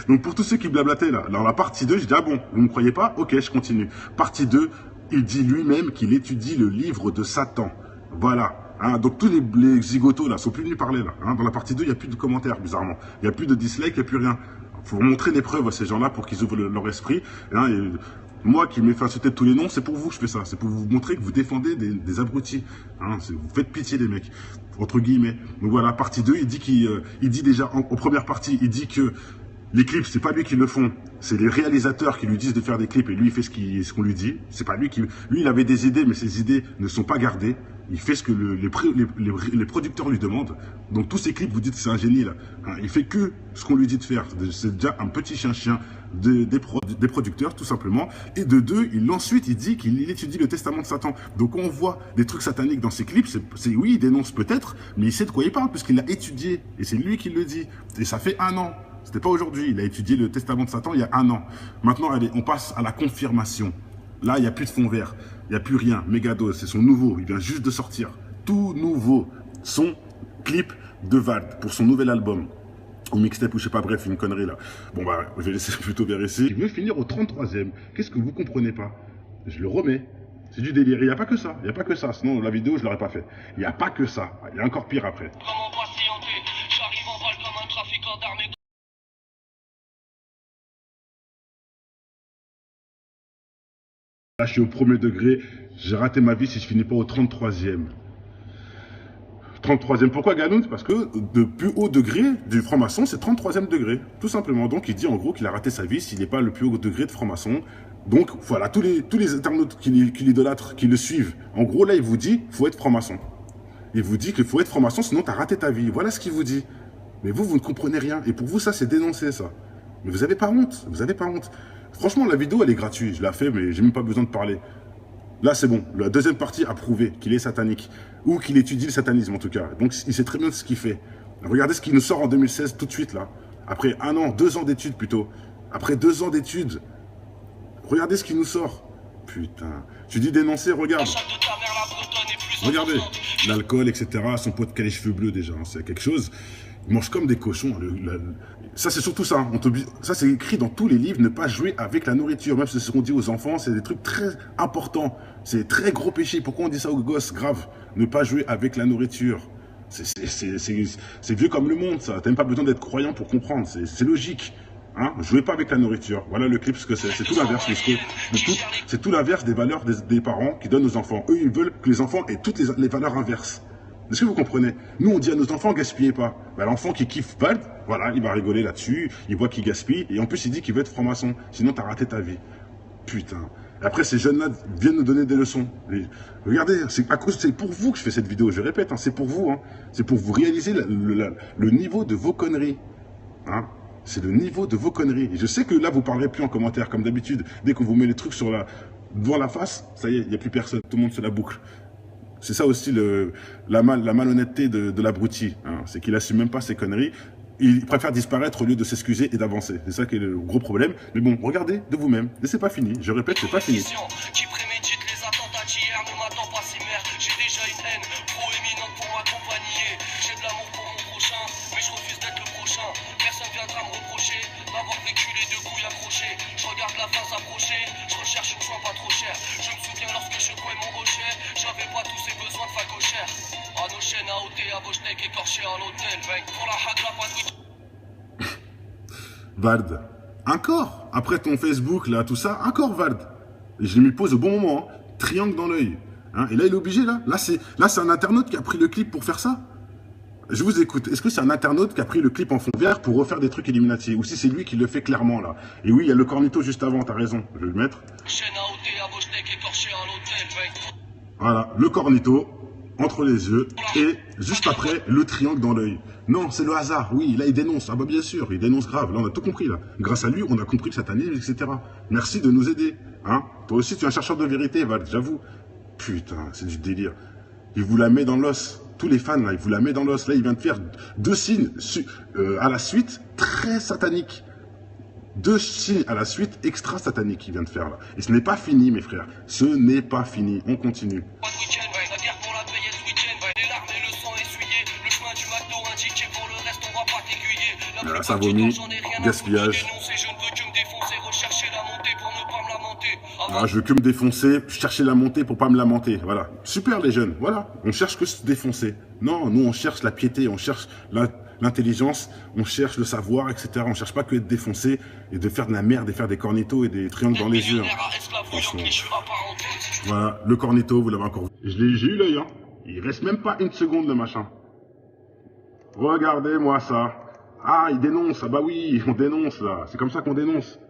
Donc pour tous ceux qui blablataient là, dans la partie 2, je dis ah bon, vous ne me croyez pas? Ok, je continue. Partie 2, il dit lui-même qu'il étudie le livre de Satan. Voilà. Hein, donc tous les zigotos là sont plus venus parler là. Hein, dans la partie 2, il n'y a plus de commentaires bizarrement. Il n'y a plus de dislikes, il n'y a plus rien. Il faut montrer des preuves à ces gens-là pour qu'ils ouvrent leur esprit. Hein, et moi qui m'ai fait insulter de tous les noms, c'est pour vous que je fais ça. C'est pour vous montrer que vous défendez des abrutis. Hein, vous faites pitié les mecs, entre guillemets. Donc voilà, partie 2, il dit il dit déjà en première partie, il dit que les clips, c'est pas lui qui le font, c'est les réalisateurs qui lui disent de faire des clips et lui il fait ce qu'on lui dit. C'est pas lui qui, lui il avait des idées mais ses idées ne sont pas gardées. Il fait ce que les producteurs lui demandent. Donc tous ces clips, vous dites que c'est un génie là. Hein, il fait que ce qu'on lui dit de faire. C'est déjà un petit chien des producteurs tout simplement. Et de deux, ensuite il dit qu'il étudie le testament de Satan. Donc on voit des trucs sataniques dans ses clips. Oui, il dénonce peut-être, mais il sait de quoi il parle puisqu'il l'a étudié. Et c'est lui qui le dit. Et ça fait 1 an. C'était pas aujourd'hui. Il a étudié le testament de Satan il y a 1 an. Maintenant, allez, on passe à la confirmation. Là, il n'y a plus de fond vert. Il n'y a plus rien. Mégadose, c'est son nouveau. Il vient juste de sortir. Tout nouveau. Son clip de Vald pour son nouvel album. Ou mixtape, ou je sais pas, bref, une connerie là. Bon, bah, je vais laisser plutôt vers ici. Il veut finir au 33e. Qu'est-ce que vous comprenez pas? Je le remets. C'est du délire. Il n'y a pas que ça. Il n'y a pas que ça. Sinon, la vidéo, je l'aurais pas fait. Il n'y a pas que ça. Il y a encore pire après. Comment patienter? J'arrive en balle comme un trafiquant d'armes. Là, je suis au 1er degré. J'ai raté ma vie si je finis pas au 33e. 33e. Pourquoi Ganoun? Parce que le plus haut degré du franc-maçon, c'est 33e degré. Tout simplement. Donc, il dit en gros qu'il a raté sa vie s'il n'est pas le plus haut degré de franc-maçon. Donc, voilà, tous les internautes qui l'idolâtrent, qui le suivent, en gros, là, il vous dit faut être franc-maçon. Il vous dit qu'il faut être franc-maçon, sinon tu as raté ta vie. Voilà ce qu'il vous dit. Mais vous ne comprenez rien. Et pour vous, ça, c'est dénoncé, ça. Mais vous n'avez pas honte. Vous n'avez pas honte. Franchement, la vidéo, elle est gratuite. Je la fais, mais j'ai même pas besoin de parler. Là, c'est bon. La deuxième partie a prouvé qu'il est satanique. Ou qu'il étudie le satanisme, en tout cas. Donc, il sait très bien ce qu'il fait. Regardez ce qu'il nous sort en 2016, tout de suite, là. Après 1 an, 2 ans d'études, plutôt. Après 2 ans d'études. Regardez ce qu'il nous sort. Putain. Tu dis dénoncer, regarde. L'achat de ta mère, la bretonne est plus Regardez, l'alcool, etc. Son pote qui a les cheveux bleus déjà, hein, c'est quelque chose. Ils mangent comme des cochons. Ça, c'est surtout ça. Ça, c'est écrit dans tous les livres, ne pas jouer avec la nourriture. Même si ce qu'on dit aux enfants, c'est des trucs très importants. C'est très gros péché. Pourquoi on dit ça aux gosses? Grave. Ne pas jouer avec la nourriture. C'est vieux comme le monde, ça. T'as même pas besoin d'être croyant pour comprendre. C'est logique. Hein? Jouez pas avec la nourriture. Voilà le clip, ce que c'est. C'est tout l'inverse. C'est tout l'inverse des valeurs des parents qui donnent aux enfants. Eux, ils veulent que les enfants aient toutes les valeurs inverses. Est-ce que vous comprenez? Nous, on dit à nos enfants, gaspillez pas. Ben, l'enfant qui kiffe Vald, voilà, il va rigoler là-dessus, il voit qu'il gaspille, et en plus, il dit qu'il veut être franc-maçon. Sinon, t'as raté ta vie. Putain. Et après, ces jeunes-là viennent nous donner des leçons. Regardez, c'est pour vous que je fais cette vidéo, je répète, hein, c'est pour vous. Hein. C'est pour vous réaliser le niveau de vos conneries. Hein. C'est le niveau de vos conneries. Et je sais que là, vous parlerez plus en commentaire, comme d'habitude. Dès qu'on vous met les trucs devant la face, ça y est, il n'y a plus personne. Tout le monde se la boucle. C'est ça aussi la malhonnêteté de l'abruti. Hein. C'est qu'il assume même pas ses conneries. Il préfère disparaître au lieu de s'excuser et d'avancer. C'est ça qui est le gros problème. Mais bon, regardez de vous-même. Et c'est pas fini. Je répète, c'est pas fini. Qui prémédite les attentats d'hier ne m'attend pas si merde. J'ai déjà une haine proéminente pour m'accompagner. J'ai de l'amour pour mon prochain, mais je refuse d'être le prochain. Personne viendra me reprocher d'avoir vécu les deux couilles accrochées. Je regarde la fin s'approcher, je recherche une soin pas trop cher. Je me souviens lorsque je couais mon rocher, j'avais pas tous ces besoins de facochère. À nos chaînes à ôter, à Bochnek écorché à l'hôtel. Pour la hagra, pas de Vald, encore, après ton Facebook, là, tout ça, encore Vald. Et je lui pose au bon moment, hein. Triangle dans l'œil. Hein. Et là, il est obligé, là. Là, c'est un internaute qui a pris le clip pour faire ça. Je vous écoute. Est-ce que c'est un internaute qui a pris le clip en fond vert pour refaire des trucs Illuminati? Ou si c'est lui qui le fait clairement, là? Et oui, il y a le cornito juste avant, t'as raison. Je vais le mettre. Voilà, le cornito, entre les yeux, et juste après, le triangle dans l'œil. Non, c'est le hasard, oui, là il dénonce, ah bah bien sûr, il dénonce grave, là on a tout compris là. Grâce à lui, on a compris le satanisme, etc. Merci de nous aider, hein. Toi aussi tu es un chercheur de vérité, Val, j'avoue. Putain, c'est du délire. Il vous la met dans l'os, tous les fans là, il vous la met dans l'os. Là il vient de faire 2 signes à la suite, très sataniques. 2 signes à la suite, extra sataniques qu'il vient de faire là. Et ce n'est pas fini mes frères, ce n'est pas fini, on continue. Là, ça vomit, gaspillage. Ah, je veux que me défoncer, chercher la montée pour pas me lamenter. Voilà. Super les jeunes, voilà. On cherche que se défoncer. Non, nous on cherche la piété, on cherche l'intelligence, on cherche le savoir, etc. On cherche pas que être défoncé et de faire de la merde et faire des cornitos et des triangles dans les yeux. Franchement. Voilà, le cornito, vous l'avez encore vu. J'ai eu l'œil, hein. Il reste même pas une seconde le machin. Regardez-moi ça. Ah, il dénonce. Ah bah oui, on dénonce là. C'est comme ça qu'on dénonce.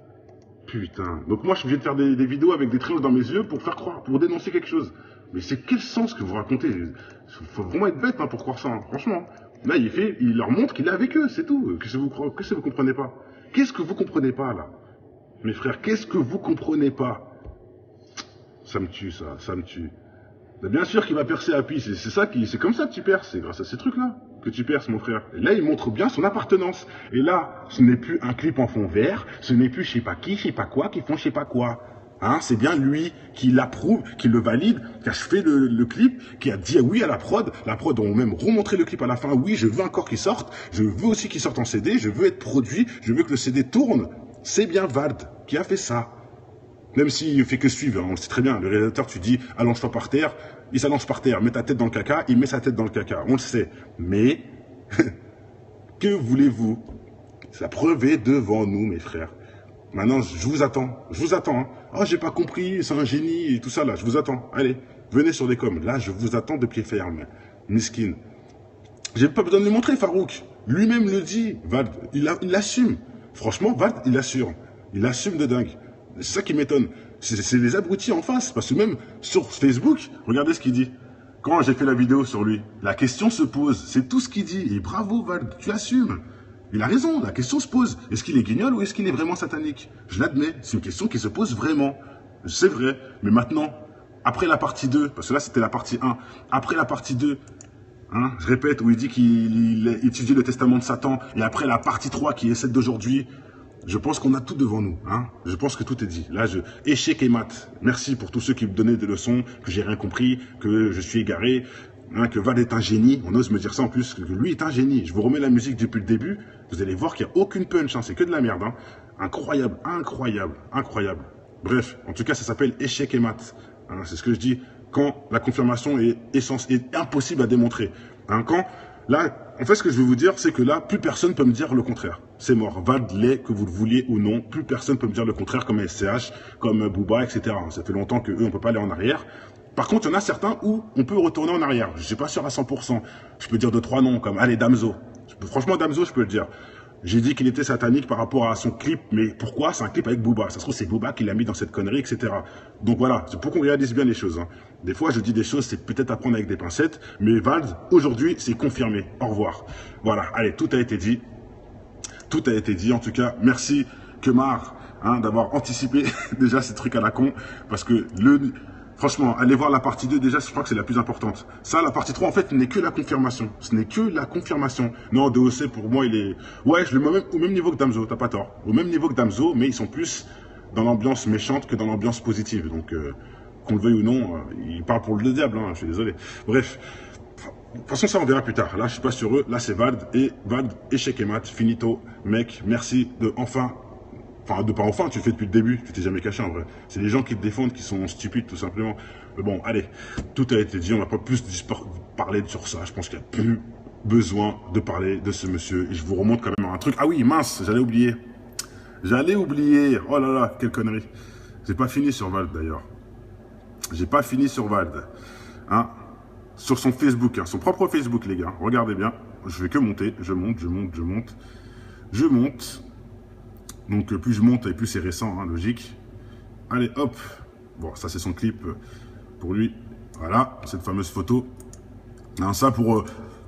Putain. Donc moi, je suis obligé de faire des vidéos avec des triangles dans mes yeux pour faire croire, pour dénoncer quelque chose. Mais c'est quel sens que vous racontez? Faut vraiment être bête hein, pour croire ça, hein. Franchement. Là, il leur montre qu'il est avec eux, c'est tout. Qu'est-ce que vous comprenez pas? Qu'est-ce que vous comprenez pas là? Mes frères, qu'est-ce que vous comprenez pas? Ça me tue, ça me tue. Mais bien sûr qu'il va percer à Pi, c'est comme ça que tu perces, c'est grâce à ces trucs-là que tu perces, mon frère. Et là, il montre bien son appartenance. Et là, ce n'est plus un clip en fond vert, ce n'est plus je sais pas qui, je sais pas quoi, qui font je sais pas quoi. Hein, c'est bien lui qui l'approuve, qui le valide, qui a fait le clip, qui a dit oui à la prod. La prod ont même remontré le clip à la fin. Oui, je veux encore qu'il sorte, je veux aussi qu'il sorte en CD, je veux être produit, je veux que le CD tourne. C'est bien Vald qui a fait ça. Même s'il fait que suivre, hein, on le sait très bien. Le réalisateur, tu dis, allonge-toi par terre, il s'allonge par terre, mets ta tête dans le caca, il met sa tête dans le caca. On le sait. Mais, que voulez-vous? La preuve est devant nous, mes frères. Maintenant, je vous attends. Hein. Oh, j'ai pas compris, c'est un génie et tout ça là. Je vous attends. Allez, venez sur les coms. Là, je vous attends de pied ferme. Miskin. J'ai pas besoin de lui montrer, Farouk. Lui-même le dit. Vald, il assume. Franchement, Vald, il assure. Il assume de dingue. C'est ça qui m'étonne. C'est les abrutis en face. Parce que même sur Facebook, regardez ce qu'il dit. Quand j'ai fait la vidéo sur lui, la question se pose. C'est tout ce qu'il dit. Et bravo, Vald, tu assumes. Il a raison, la question se pose. Est-ce qu'il est guignol ou est-ce qu'il est vraiment satanique? Je l'admets, c'est une question qui se pose vraiment. C'est vrai. Mais maintenant, après la partie 2, parce que là c'était la partie 1, après la partie 2, hein, je répète, où il dit qu'il étudie le testament de Satan, et après la partie 3 qui est celle d'aujourd'hui, Je pense qu'on a tout devant nous. Hein. Je pense que tout est dit. Là, échec et mat. Merci pour tous ceux qui me donnaient des leçons, que j'ai rien compris, que je suis égaré, hein, que Val est un génie. On ose me dire ça en plus, que lui est un génie. Je vous remets la musique depuis le début. Vous allez voir qu'il n'y a aucune punch. Hein. C'est que de la merde. Hein. Incroyable, incroyable, incroyable. Bref, en tout cas, ça s'appelle échec et mat. Hein, c'est ce que je dis quand la confirmation est impossible à démontrer. Hein, là, en fait, ce que je vais vous dire, c'est que là, plus personne peut me dire le contraire. C'est mort. Vald l'est, que vous le vouliez ou non. Plus personne peut me dire le contraire, comme SCH, comme Booba, etc. Ça fait longtemps qu'eux, on peut pas aller en arrière. Par contre, il y en a certains où on peut retourner en arrière. Je suis pas sûr à 100%. Je peux dire 2-3 noms, comme, allez, Damso. Franchement, Damso, je peux le dire. J'ai dit qu'il était satanique par rapport à son clip, mais pourquoi? C'est un clip avec Booba. Ça se trouve, c'est Booba qui l'a mis dans cette connerie, etc. Donc voilà, c'est pour qu'on réalise bien les choses. Hein. Des fois, je dis des choses, c'est peut-être à prendre avec des pincettes, mais Vald, aujourd'hui, c'est confirmé. Au revoir. Voilà, allez, tout a été dit. Tout a été dit, en tout cas. Merci, Kemar, hein, d'avoir anticipé déjà ces trucs à la con, parce que franchement, allez voir la partie 2, déjà, je crois que c'est la plus importante. Ça, la partie 3, en fait, n'est que la confirmation. Ce n'est que la confirmation. Non, DOC, pour moi, il est... Ouais, je le mets au même niveau que Damso, t'as pas tort. Au même niveau que Damso, mais ils sont plus dans l'ambiance méchante que dans l'ambiance positive. Donc, qu'on le veuille ou non, il parle pour le diable, hein, je suis désolé. Bref, de toute façon, ça, on verra plus tard. Là, je suis pas sur eux. Là, c'est Vald, échec et mat, finito. Mec, merci de enfin... Enfin, de pas enfin, tu le fais depuis le début, tu t'es jamais caché en vrai. C'est les gens qui te défendent qui sont stupides tout simplement. Mais bon, allez, tout a été dit, on va pas plus parler sur ça. Je pense qu'il n'y a plus besoin de parler de ce monsieur. Et je vous remonte quand même un truc. Ah oui, mince, j'allais oublier. J'allais oublier. Oh là là, quelle connerie. J'ai pas fini sur Vald d'ailleurs. J'ai pas fini sur Vald. Hein, sur son Facebook, hein, son propre Facebook, les gars. Regardez bien. Je vais que monter. Je monte, je monte, je monte. Je monte. Donc plus je monte et plus c'est récent, hein, logique. Allez, hop. Bon, ça c'est son clip pour lui. Voilà, cette fameuse photo. Non, ça pour...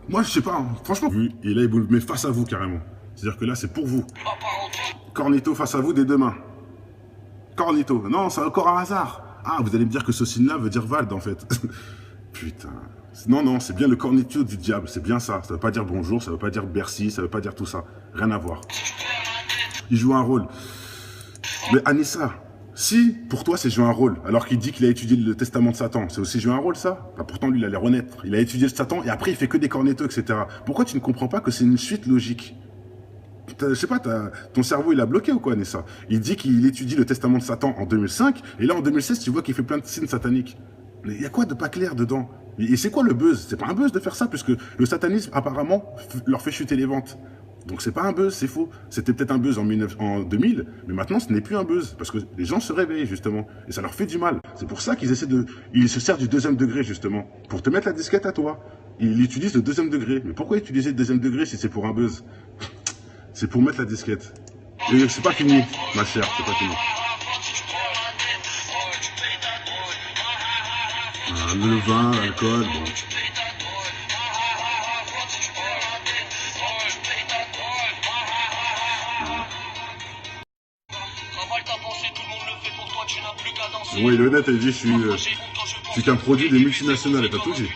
moi, je sais pas, hein, franchement. Et là, il vous met face à vous carrément. C'est-à-dire que là, c'est pour vous. Cornito face à vous dès demain. Cornito. Non, c'est encore un hasard. Ah, vous allez me dire que ce signe-là veut dire Vald, en fait. Putain. Non, non, c'est bien le cornito du diable. C'est bien ça. Ça veut pas dire bonjour, ça veut pas dire Bercy, ça veut pas dire tout ça. Rien à voir. Il joue un rôle. Mais Anissa, si pour toi c'est jouer un rôle, alors qu'il dit qu'il a étudié le testament de Satan, c'est aussi jouer un rôle ça? Bah, pourtant lui il a l'air honnête. Il a étudié le Satan et après il fait que des cornettos, etc. Pourquoi tu ne comprends pas que c'est une suite logique? Je sais pas, ton cerveau il a bloqué ou quoi, Anissa? Il dit qu'il étudie le testament de Satan en 2005 et là en 2016 tu vois qu'il fait plein de signes sataniques. Mais il y a quoi de pas clair dedans? Et c'est quoi le buzz? C'est pas un buzz de faire ça puisque le satanisme apparemment leur fait chuter les ventes. Donc c'est pas un buzz, c'est faux. C'était peut-être un buzz en 2000, mais maintenant ce n'est plus un buzz, parce que les gens se réveillent justement, et ça leur fait du mal. C'est pour ça qu'ils ils se servent du deuxième degré justement, pour te mettre la disquette à toi. Ils utilisent le deuxième degré. Mais pourquoi utiliser le deuxième degré si c'est pour un buzz? C'est pour mettre la disquette. Et c'est pas fini, ma chère, c'est pas fini. Le vin, l'alcool, bon. Oui, le net, elle dit, je suis qu'un produit des multinationales, et t'as tout dit.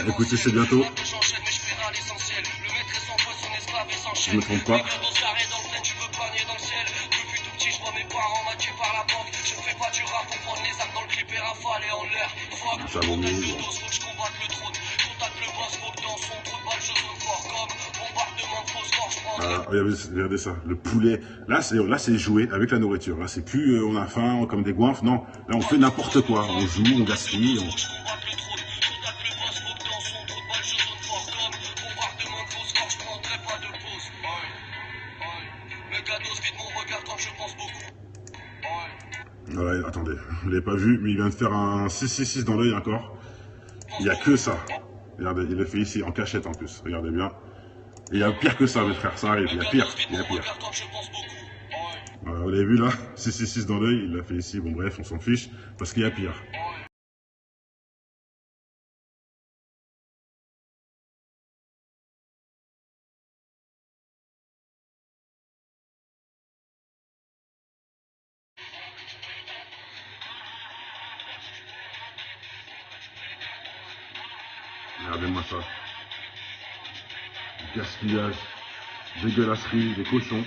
Écoutez, c'est bientôt. Je me trompe pas. Ça vaut mieux. Regardez ça, le poulet. Là, c'est jouer avec la nourriture. Là, c'est plus on a faim comme des goinfres. Non, là, on fait n'importe quoi. On joue, on gaspille. Ouais, attendez, vous l'avez pas vu, mais il vient de faire un 666 dans l'œil encore. Il n'y a que ça. Regardez, il le fait ici, en cachette en plus. Regardez bien. Et il y a pire que ça, mes frères, ça arrive. Il y a pire, il y a pire. Voilà, vous l'avez vu là, 666 dans l'œil, il l'a fait ici. Bon bref, on s'en fiche, parce qu'il y a pire. Regardez-moi ça. Gaspillage, dégueulasserie, des cochons.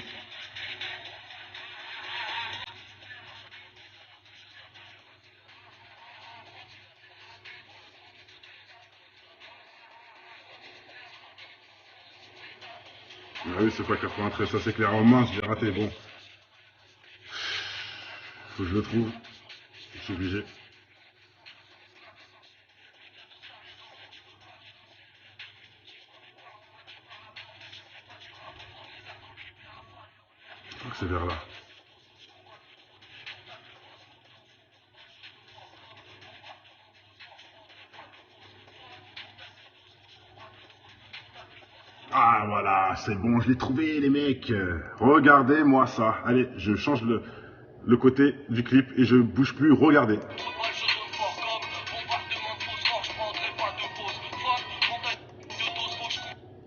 Ah oui, c'est pas 93, ça c'est clair. En main, je l'ai raté. Bon, faut que je le trouve. Je suis obligé. Je crois que c'est vers là. Ah voilà, c'est bon, je l'ai trouvé les mecs. Regardez-moi ça. Allez, je change le côté du clip et je bouge plus. Regardez.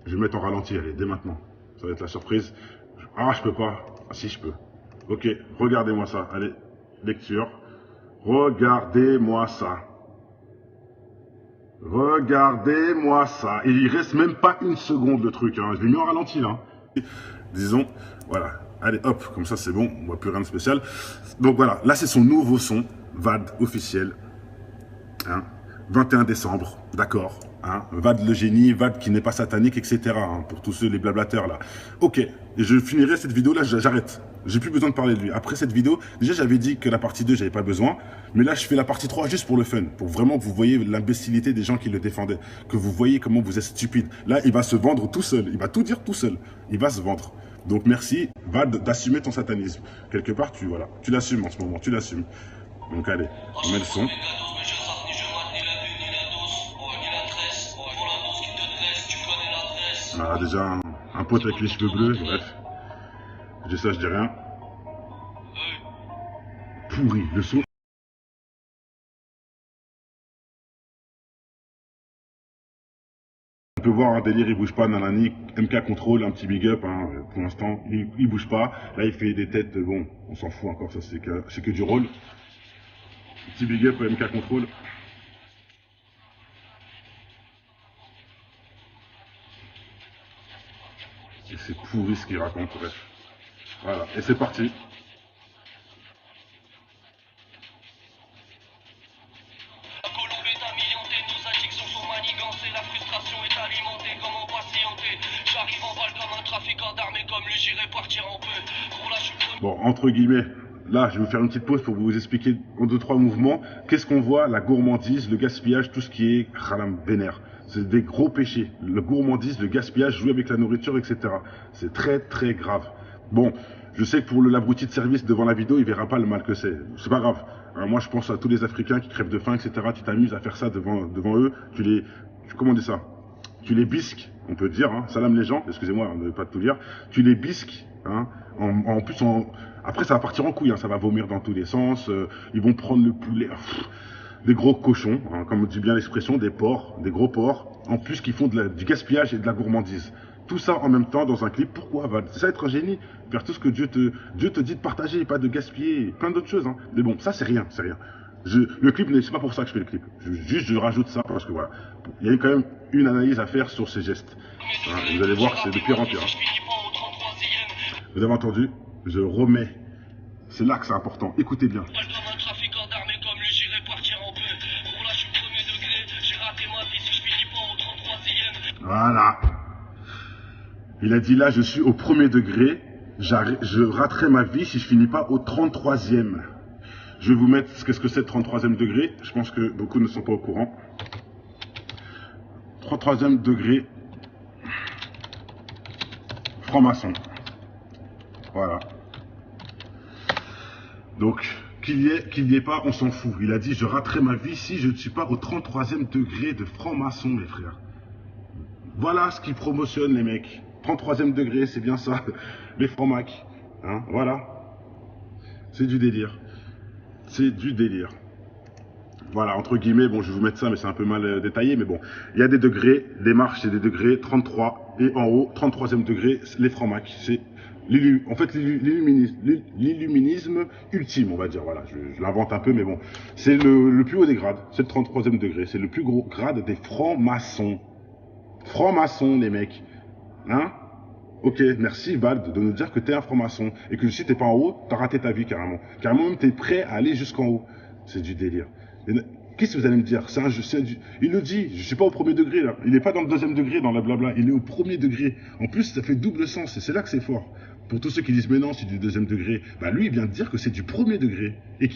Je vais mettre en ralenti, allez, dès maintenant. Ça va être la surprise. Ah, je peux pas. Ah si, je peux. Ok, regardez-moi ça. Allez, lecture. Regardez-moi ça. Regardez-moi ça. Et il reste même pas une seconde le truc. Hein. Je l'ai mis en ralenti là. Disons, voilà. Allez, hop, comme ça c'est bon. On voit plus rien de spécial. Donc voilà, là c'est son nouveau son. VAD officiel. Hein. 21 décembre, d'accord. Hein. VAD le génie, VAD qui n'est pas satanique, etc. Hein, pour tous ceux, les blablateurs là. Ok, et je finirai cette vidéo là, j'arrête. J'ai plus besoin de parler de lui. Après cette vidéo, déjà j'avais dit que la partie 2, j'avais pas besoin. Mais là, je fais la partie 3 juste pour le fun. Pour vraiment que vous voyez l'imbécilité des gens qui le défendaient. Que vous voyez comment vous êtes stupide. Là, il va se vendre tout seul. Il va tout dire tout seul. Il va se vendre. Donc merci, VAD, d'assumer ton satanisme. Quelque part, tu l'assumes en ce moment. Tu l'assumes. Donc allez, on met le son. Ah, déjà un pote avec les cheveux bleus, bref. Je dis ça, je dis rien. Pourri, le son. On peut voir un délire, il bouge pas, nanani. MK contrôle, un petit big up, hein, pour l'instant, il bouge pas. Là, il fait des têtes, bon, on s'en fout encore, ça c'est que du rôle. Petit big up, MK contrôle. Et c'est pourri ce qu'il raconte, bref. Voilà, et c'est parti. La colombe est amiantée, nos addictions sont manigancées, la frustration est alimentée, comment patienter? J'arrive en balle comme un trafiquant d'armes, comme lui j'irai partir en peu. Pour là, je suis... Bon, entre guillemets, là, je vais vous faire une petite pause pour vous expliquer en 2-3 mouvements. Qu'est-ce qu'on voit? La gourmandise, le gaspillage, tout ce qui est khalam vénère. C'est des gros péchés. Le gourmandise, le gaspillage, jouer avec la nourriture, etc. C'est très, très grave. Bon, je sais que pour l'abruti de service devant la vidéo, il verra pas le mal que c'est. C'est pas grave. Alors moi, je pense à tous les Africains qui crèvent de faim, etc. Tu t'amuses à faire ça devant eux. Comment on dit ça? Tu les bisques, on peut dire, hein, salam les gens, excusez-moi de ne pas tout dire. Tu les bisques, hein, en plus, après ça va partir en couille, hein, ça va vomir dans tous les sens. Ils vont prendre le poulet. Des gros cochons, hein, comme dit bien l'expression, des porcs, des gros porcs, en plus qui font du gaspillage et de la gourmandise. Tout ça en même temps dans un clip, pourquoi Val? C'est ça être un génie, faire tout ce que Dieu te dit de partager, pas de gaspiller, plein d'autres choses. Hein. Mais bon, ça c'est rien, c'est rien. Le clip, c'est pas pour ça que je fais le clip. Je rajoute ça parce que voilà, il y a quand même une analyse à faire sur ces gestes. Hein, vous allez voir que c'est de pire en pire. Hein. Vous avez entendu? Je remets. C'est là que c'est important. Écoutez bien. Voilà. Il a dit là, je suis au 1er degré, je raterai ma vie si je finis pas au 33e. Je vais vous mettre ce que c'est le 33e degré. Je pense que beaucoup ne sont pas au courant. 33e degré, franc-maçon. Voilà. Donc, qu'il y ait pas, on s'en fout. Il a dit, je raterai ma vie si je ne suis pas au 33e degré de franc-maçon, mes frères. Voilà ce qu'ils promotionnent, les mecs. 33e degré, c'est bien ça. Les francs-macs. Hein, voilà. C'est du délire. C'est du délire. Voilà, entre guillemets, bon, je vais vous mettre ça, mais c'est un peu mal détaillé, mais bon. Il y a des degrés, les marches, c'est des degrés, 33, et en haut, 33e degré, les francs-macs. C'est en fait l'illuminisme ultime, on va dire. Voilà, je l'invente un peu, mais bon. C'est le plus haut des grades, c'est le 33e degré. C'est le plus gros grade des francs-maçons. Francs-maçons, les mecs. Hein? Ok, merci Bald de nous dire que t'es un franc-maçon et que si t'es pas en haut, t'as raté ta vie carrément. Carrément même t'es prêt à aller jusqu'en haut. C'est du délire. Qu'est-ce que vous allez me dire? Il le dit, je suis pas au premier degré là. Il est pas dans le deuxième degré dans la blabla, il est au premier degré. En plus, ça fait double sens et c'est là que c'est fort. Pour tous ceux qui disent mais non, c'est du deuxième degré, bah lui il vient de dire que c'est du premier degré. Et